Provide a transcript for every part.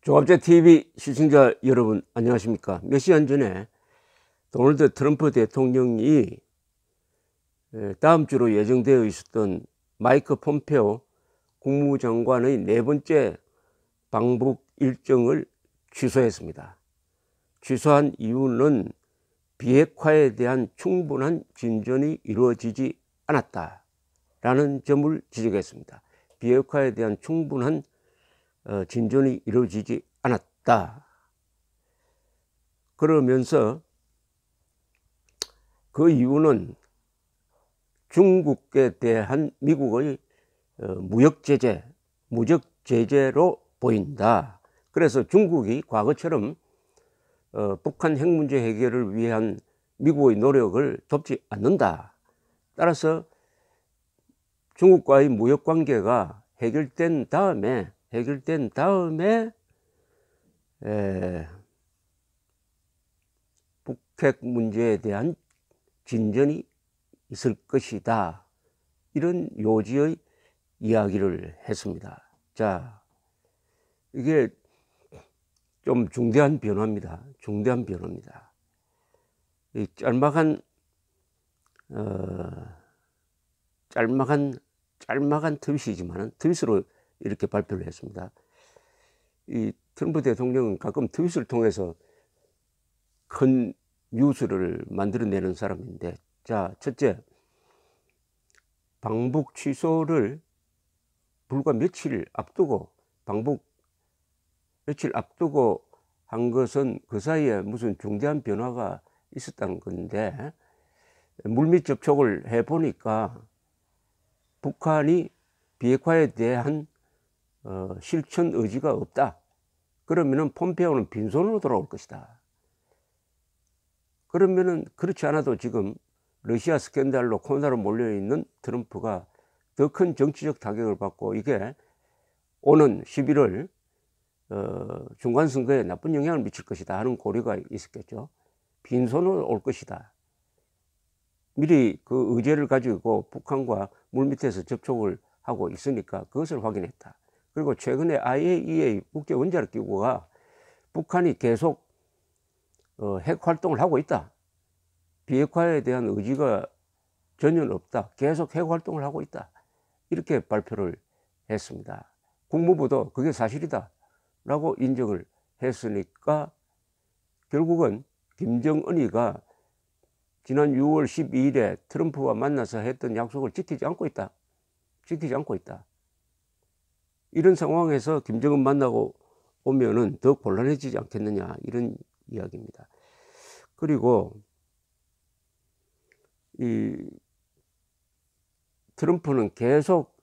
종합제TV 시청자 여러분 안녕하십니까. 몇 시간 전에 도널드 트럼프 대통령이 다음 주로 예정되어 있었던 마이크 폼페오 국무장관의 네 번째 방북 일정을 취소했습니다. 취소한 이유는 비핵화에 대한 충분한 진전이 이루어지지 않았다라는 점을 지적했습니다. 비핵화에 대한 충분한 진전이 이루어지지 않았다. 그러면서 그 이유는 중국에 대한 미국의 무역 제재로 보인다. 그래서 중국이 과거처럼 북한 핵 문제 해결을 위한 미국의 노력을 돕지 않는다. 따라서 중국과의 무역 관계가 해결된 다음에 북핵 문제에 대한 진전이 있을 것이다. 이런 요지의 이야기를 했습니다. 자, 이게 좀 중대한 변화입니다. 이 짤막한 트윗이지만 트윗으로 이렇게 발표를 했습니다. 이 트럼프 대통령은 가끔 트윗을 통해서 큰 뉴스를 만들어내는 사람인데, 자, 첫째, 방북 취소를 불과 며칠 앞두고 한 것은 그 사이에 무슨 중대한 변화가 있었다는 건데, 물밑 접촉을 해보니까 북한이 비핵화에 대한 실천 의지가 없다. 그러면은 폼페오는 빈손으로 돌아올 것이다. 그러면은 그렇지 않아도 지금 러시아 스캔들로 코너로 몰려있는 트럼프가 더 큰 정치적 타격을 받고, 이게 오는 11월 중간선거에 나쁜 영향을 미칠 것이다 하는 고려가 있었겠죠. 빈손으로 올 것이다. 미리 그 의제를 가지고 북한과 물밑에서 접촉을 하고 있으니까 그것을 확인했다. 그리고 최근에 IAEA 국제원자력기구가 북한이 계속 핵 활동을 하고 있다. 비핵화에 대한 의지가 전혀 없다. 계속 핵 활동을 하고 있다. 이렇게 발표를 했습니다. 국무부도 그게 사실이다 라고 인정을 했으니까 결국은 김정은이가 지난 6월 12일에 트럼프와 만나서 했던 약속을 지키지 않고 있다. 이런 상황에서 김정은 만나고 오면은 더 곤란해지지 않겠느냐, 이런 이야기입니다. 그리고 이 트럼프는 계속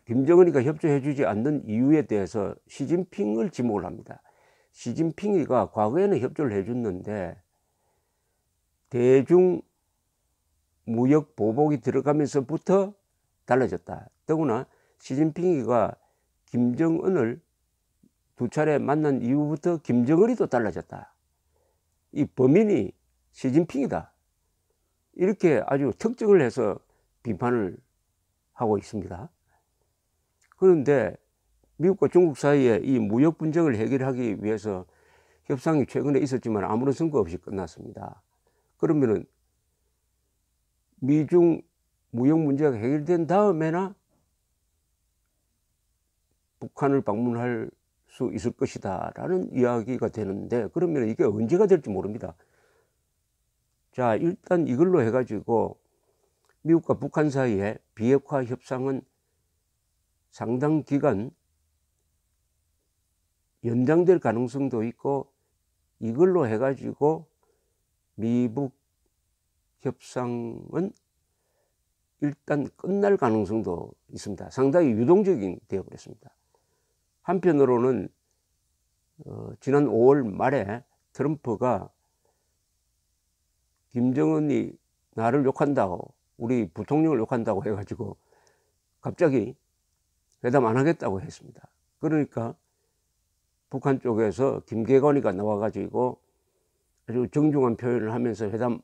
김정은이가 협조해주지 않는 이유에 대해서 시진핑을 지목을 합니다. 시진핑이가 과거에는 협조를 해줬는데 대중 무역 보복이 들어가면서부터 달라졌다. 더구나 시진핑이가 김정은을 두 차례 만난 이후부터 김정은이 또 달라졌다. 이 범인이 시진핑이다. 이렇게 아주 특정을 해서 비판을 하고 있습니다. 그런데 미국과 중국 사이에 이 무역 분쟁을 해결하기 위해서 협상이 최근에 있었지만 아무런 성과 없이 끝났습니다. 그러면은 미중 무역 문제가 해결된 다음에나 북한을 방문할 수 있을 것이다 라는 이야기가 되는데, 그러면 이게 언제가 될지 모릅니다. 자, 일단 이걸로 해가지고 미국과 북한 사이에 비핵화 협상은 상당 기간 연장될 가능성도 있고, 이걸로 해가지고 미북 협상은 일단 끝날 가능성도 있습니다. 상당히 유동적인 되어버렸습니다. 한편으로는 지난 5월 말에 트럼프가 김정은이 나를 욕한다고, 우리 부통령을 욕한다고 해가지고 갑자기 회담 안 하겠다고 했습니다. 그러니까 북한 쪽에서 김계관이가 나와가지고 아주 정중한 표현을 하면서 회담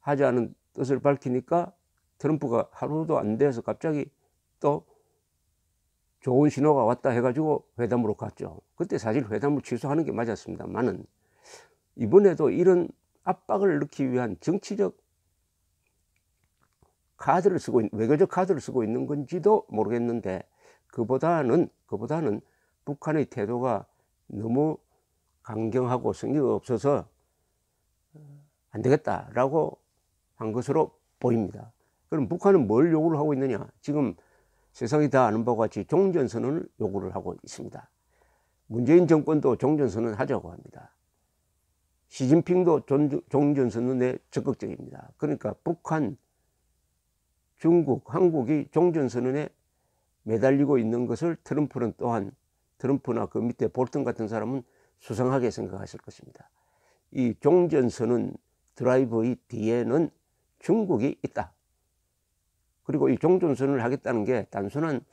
하자는 뜻을 밝히니까 트럼프가 하루도 안 돼서 갑자기 또 좋은 신호가 왔다 해가지고 회담으로 갔죠. 그때 사실 회담을 취소하는 게 맞았습니다만은 이번에도 이런 압박을 넣기 위한 정치적 카드를 쓰고 외교적 카드를 쓰고 있는 건지도 모르겠는데 그보다는 북한의 태도가 너무 강경하고 성의가 없어서 안 되겠다라고 한 것으로 보입니다. 그럼 북한은 뭘 요구를 하고 있느냐? 지금 세상이 다 아는 바와 같이 종전선언을 요구를 하고 있습니다. 문재인 정권도 종전선언 하자고 합니다. 시진핑도 종전선언에 적극적입니다. 그러니까 북한, 중국, 한국이 종전선언에 매달리고 있는 것을 트럼프는 또한 트럼프나 그 밑에 볼턴 같은 사람은 수상하게 생각하실 것입니다. 이 종전선언 드라이브의 뒤에는 중국이 있다. 그리고 이 종전선언을 하겠다는 게 단순한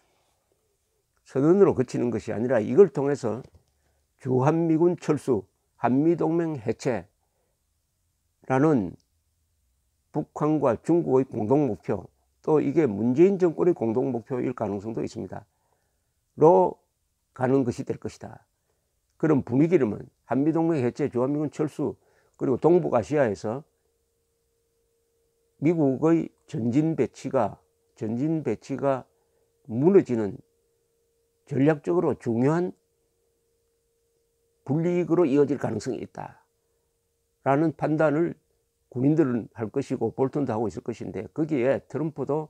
선언으로 그치는 것이 아니라 이걸 통해서 주한미군 철수, 한미동맹 해체라는 북한과 중국의 공동목표, 또 이게 문재인 정권의 공동목표일 가능성도 있습니다. 로 가는 것이 될 것이다. 그런 분위기라면 한미동맹 해체, 주한미군 철수, 그리고 동북아시아에서 미국의 전진 배치가 무너지는 전략적으로 중요한 불이익으로 이어질 가능성이 있다라는 판단을 군인들은 할 것이고 볼턴도 하고 있을 것인데 거기에 트럼프도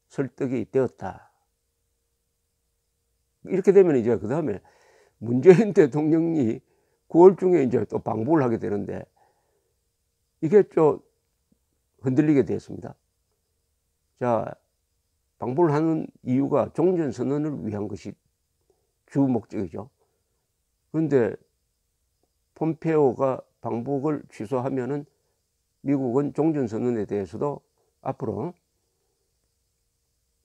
설득이 되었다. 이렇게 되면 이제 그 다음에 문재인 대통령이 9월 중에 이제 또 방북을 하게 되는데 이게 좀 흔들리게 되었습니다. 자, 방북을 하는 이유가 종전선언을 위한 것이 주 목적이죠. 그런데 폼페오가 방북을 취소하면은 미국은 종전선언에 대해서도 앞으로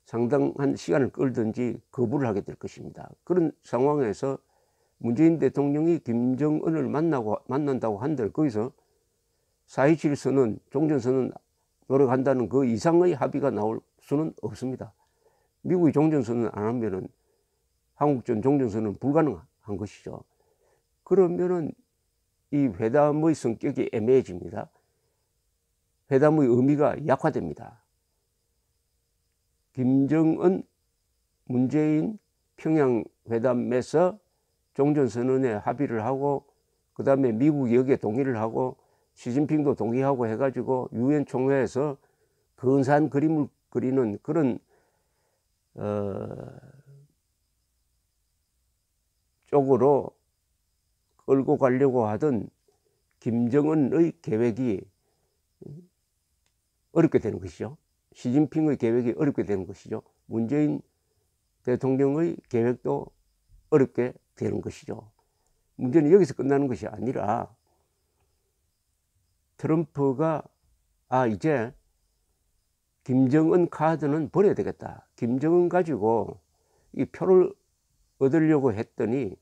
상당한 시간을 끌든지 거부를 하게 될 것입니다. 그런 상황에서 문재인 대통령이 김정은을 만난다고 한들 거기서 4.27 선언, 종전선언 노력한다는 그 이상의 합의가 나올 수는 없습니다. 미국이 종전선언 안 하면은 한국전 종전선언은 불가능한 것이죠. 그러면은 이 회담의 성격이 애매해집니다. 회담의 의미가 약화됩니다. 김정은, 문재인 평양 회담에서 종전선언에 합의를 하고 그 다음에 미국이 여기에 동의를 하고 시진핑도 동의하고 해가지고 유엔 총회에서 근사한 그림을 그리는 그런 쪽으로 끌고 가려고 하던 김정은의 계획이 어렵게 되는 것이죠. 시진핑의 계획이 어렵게 되는 것이죠. 문재인 대통령의 계획도 어렵게 되는 것이죠. 문제는 여기서 끝나는 것이 아니라 트럼프가 이제 김정은 카드는 버려야 되겠다. 김정은 가지고 이 표를 얻으려고 했더니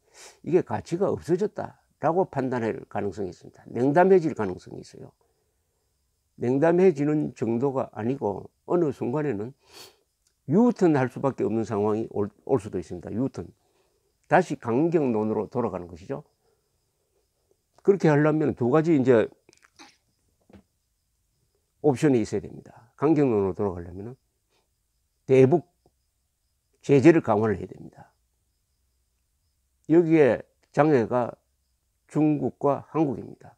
이게 가치가 없어졌다라고 판단할 가능성이 있습니다. 냉담해질 가능성이 있어요. 냉담해지는 정도가 아니고 어느 순간에는 유턴 할 수밖에 없는 상황이 올 수도 있습니다. 유턴. 다시 강경론으로 돌아가는 것이죠. 그렇게 하려면 두 가지 이제 옵션이 있어야 됩니다. 강경론으로 돌아가려면 대북 제재를 강화를 해야 됩니다. 여기에 장애가 중국과 한국입니다.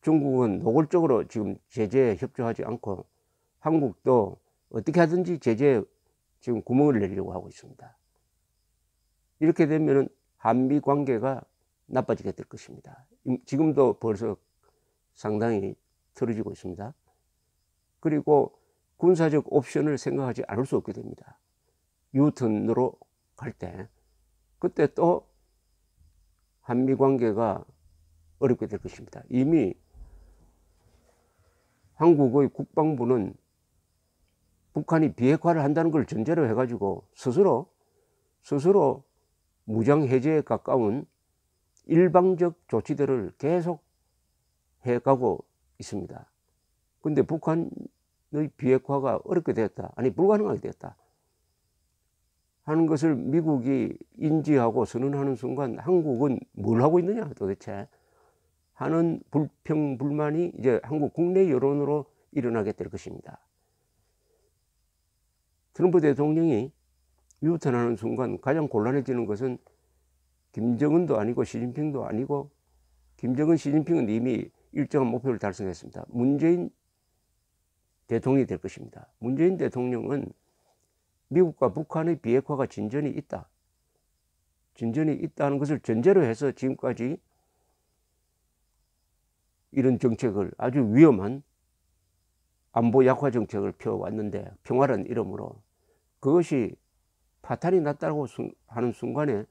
중국은 노골적으로 지금 제재에 협조하지 않고 한국도 어떻게 하든지 제재에 지금 구멍을 내려고 하고 있습니다. 이렇게 되면 한미 관계가 나빠지게 될 것입니다. 지금도 벌써 상당히 틀어지고 있습니다. 그리고 군사적 옵션을 생각하지 않을 수 없게 됩니다. 유턴으로 갈 때 그때 또 한미 관계가 어렵게 될 것입니다. 이미 한국의 국방부는 북한이 비핵화를 한다는 걸 전제로 해가지고 스스로 무장 해제에 가까운 일방적 조치들을 계속 해가고 있습니다. 근데 북한의 비핵화가 어렵게 되었다. 아니 불가능하게 되었다 하는 것을 미국이 인지하고 선언하는 순간 한국은 뭘 하고 있느냐 도대체 하는 불평, 불만이 이제 한국 국내 여론으로 일어나게 될 것입니다. 트럼프 대통령이 유턴하는 순간 가장 곤란해지는 것은 김정은도 아니고 시진핑도 아니고, 김정은, 시진핑은 이미 일정한 목표를 달성했습니다. 문재인 대통령이 될 것입니다. 문재인 대통령은 미국과 북한의 비핵화가 진전이 있다는 것을 전제로 해서 지금까지 이런 정책을, 아주 위험한 안보 약화 정책을 펴왔는데, 평화라는 이름으로 그것이 파탄이 났다고 하는 순간에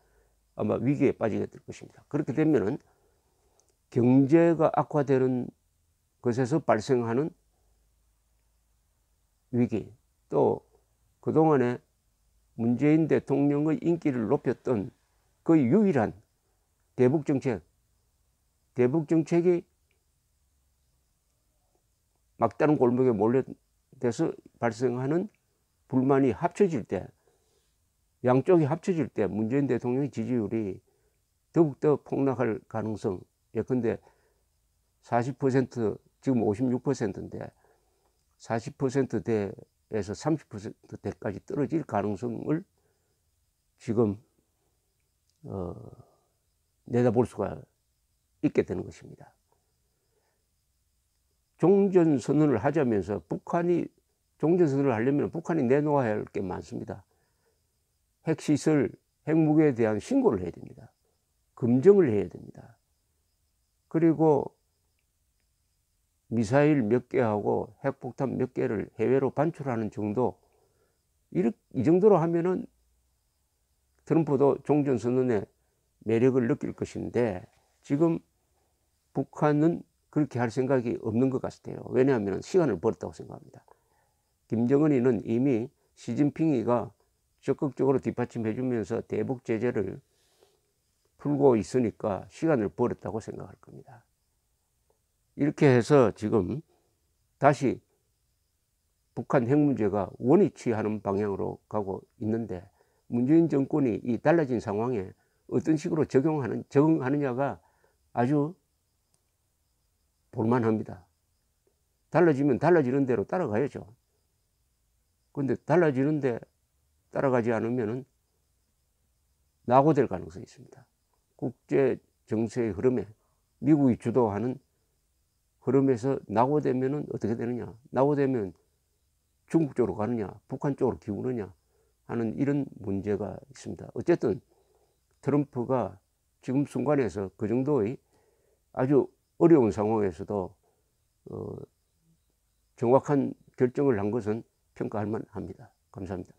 아마 위기에 빠지게 될 것입니다. 그렇게 되면은 경제가 악화되는 것에서 발생하는 위기, 또 그동안에 문재인 대통령의 인기를 높였던 그 유일한 대북정책이 막다른 골목에 몰려돼서 발생하는 불만이 합쳐질 때, 양쪽이 합쳐질 때 문재인 대통령의 지지율이 더욱더 폭락할 가능성, 예컨대 40%, 지금 56%인데 40%대에서 30%대까지 떨어질 가능성을 지금 내다볼 수가 있게 되는 것입니다. 종전선언을 하자면서 종전선언을 하려면 북한이 내놓아야 할 게 많습니다. 핵시설, 핵무기에 대한 신고를 해야 됩니다. 검증을 해야 됩니다. 그리고 미사일 몇 개하고 핵폭탄 몇 개를 해외로 반출하는 정도, 이 정도로 하면은 트럼프도 종전선언의 매력을 느낄 것인데, 지금 북한은 그렇게 할 생각이 없는 것 같아요. 왜냐하면 시간을 벌었다고 생각합니다. 김정은이는 이미 시진핑이가 적극적으로 뒷받침해 주면서 대북 제재를 풀고 있으니까 시간을 벌었다고 생각할 겁니다. 이렇게 해서 지금 다시 북한 핵 문제가 원위치하는 방향으로 가고 있는데, 문재인 정권이 이 달라진 상황에 어떤 식으로 적응하느냐가 아주 볼만합니다. 달라지면 달라지는 대로 따라가야죠. 그런데 달라지는데 따라가지 않으면 낙오될 가능성이 있습니다. 국제 정세의 흐름에, 미국이 주도하는 흐름에서 낙오되면 어떻게 되느냐, 낙오되면 중국 쪽으로 가느냐, 북한 쪽으로 기우느냐 하는 이런 문제가 있습니다. 어쨌든 트럼프가 지금 순간에서 그 정도의 아주 어려운 상황에서도 정확한 결정을 한 것은 평가할 만합니다. 감사합니다.